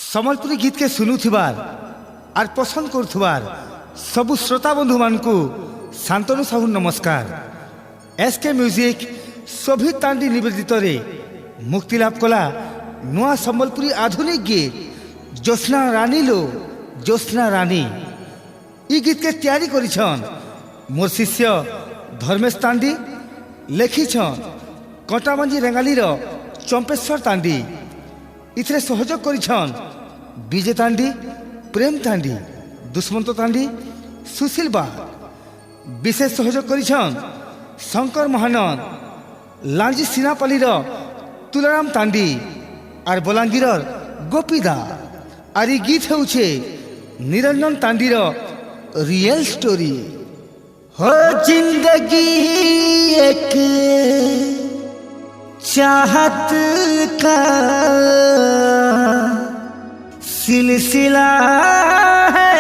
सम्बलपुरी गीत के शुणुथिबार और पसंद करुथिबार सबु श्रोता बंधु मानकु शांतनु साहू नमस्कार। एसके म्यूजिक शोभित तांडी निवेदित रे मुक्ति लाभ कला नुआ सम्बलपुरी आधुनिक गीत ज्योत्स्ना रानी लो ज्योत्स्ना रानी। ई गीत के तैयारी करिछन मोर शिष्य धर्मेश तांडी, लेखिछन कटामंजी रेंगाली रो चंपेश्वर तांडी। इथरे सहयोग करिछन विजय तांडी, प्रेम तांडी, दुष्मंत तांडी, सुशील बा। विशेष सहयोग करिछन शंकर महानंद, लांजी सिनापाली रो तुलाराम तांडी और बलांगीर गोपीदा। और ये गीत होउछे निरंजन तांडी रो रियल स्टोरी। हो जिंदगी एक चाहत का सिलसिला है,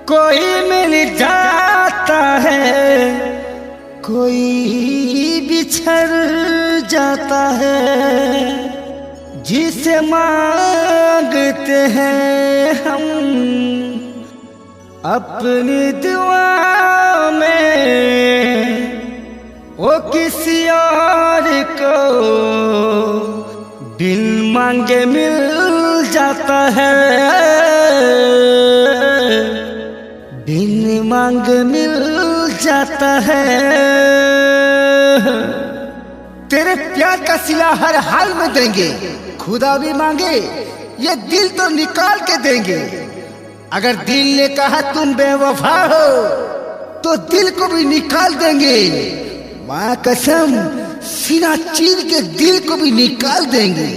कोई मिल जाता है कोई बिछड़ जाता है। जिसे मांगते हैं हम अपनी दुआ में, वो किसी और को बिन मांगे मिल जाता है, बिन मांगे मिल जाता है। तेरे प्यार का सिला हर हाल में देंगे, खुदा भी मांगे ये दिल तो निकाल के देंगे। अगर दिल ने कहा तुम बेवफा हो तो दिल को भी निकाल देंगे। माँ कसम सीना चीर के दिल को भी निकाल देंगे।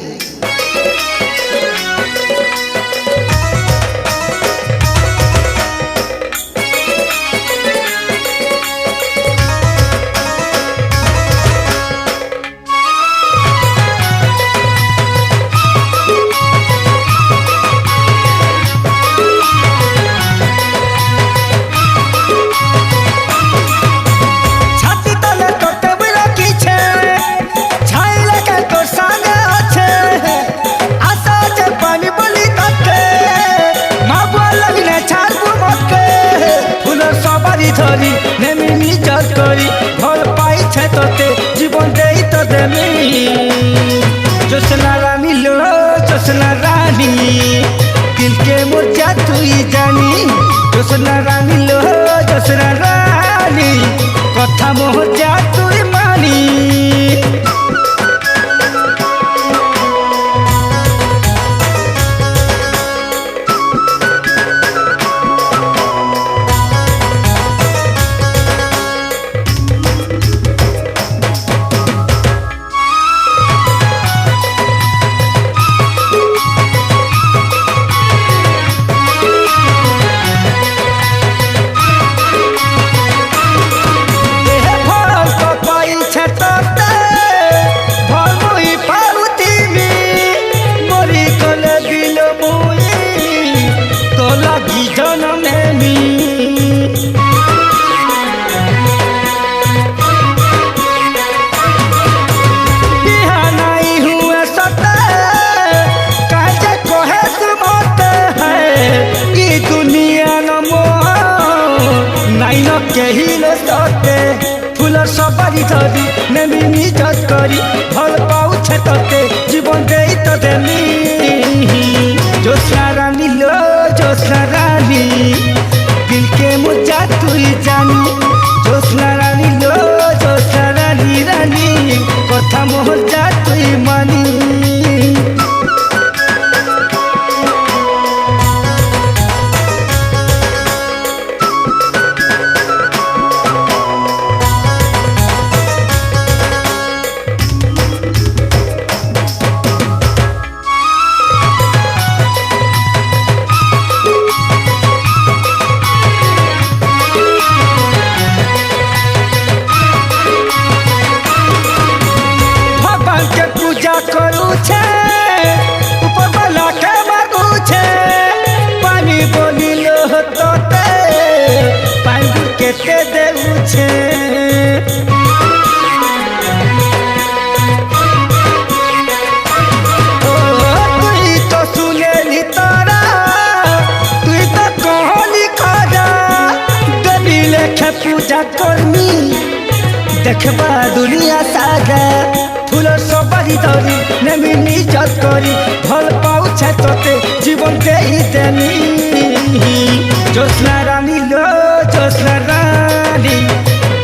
धरी नेमी निजत करी भल पाई छे तोते जीवन देई तो देमी। ज्योत्स्ना रानी लो ज्योत्स्ना रानी, दिल के मुरझा तू ही जानी। ज्योत्स्ना रानी लो ज्योत्स्ना रानी, कथा मोहजा तू ही मानी। फूलर सवारी धरी नेमी निजत करी भल पाऊ छे तोते जीवन देई तो देमी। ज्योत्स्ना रानी लो ज्योत्स्ना रानी, दिल के मुरझा तू ही जानी। ज्योत्स्ना रानी लो ज्योत्स्ना रानी रानी, कथा मोहजा तू ही मानी। ধরি নেমি নিজ করি ভাল পাউছে তোতে জীবন দেই দেনি জ্যোৎস্না রানী লো জ্যোৎস্না রানী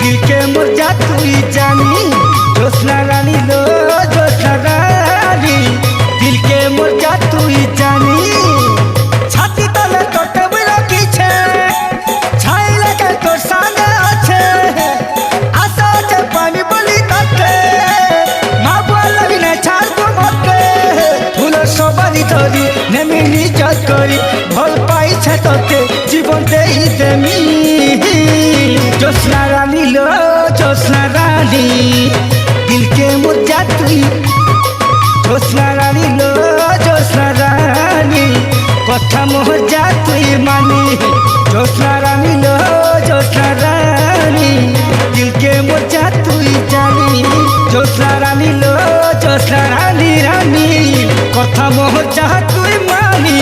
দিলকে মোর যা তুই জানি জ্যোৎস্না রানী লো জ্যোৎস্না রানী দিলকে মোর যা তুই জানি ছাতি তলে তোটে রাখিছে ছাই লাগে তোর সামনে আছে আশা আছে পানি বলি তাতে মা বলবি না ছাড়বো মতে ফুল সবারই ধরি নেমি নিজ করি ভাল পাইছে তোতে জীবন দেই দেমি জ্যোৎস্না রানী লো জ্যোৎস্না রানী দিলকে মোর যা তুই জ্যোৎস্না রানী লো জ্যোৎস্না রানী কথা মোর যা তুই মানি জ্যোৎস্না রানী লো জ্যোৎস্না রানী দিলকে মোর যা তুই জানি জ্যোৎস্না রানী লো জ্যোৎস্না রানী রানী কথা মোর যা তুই মানি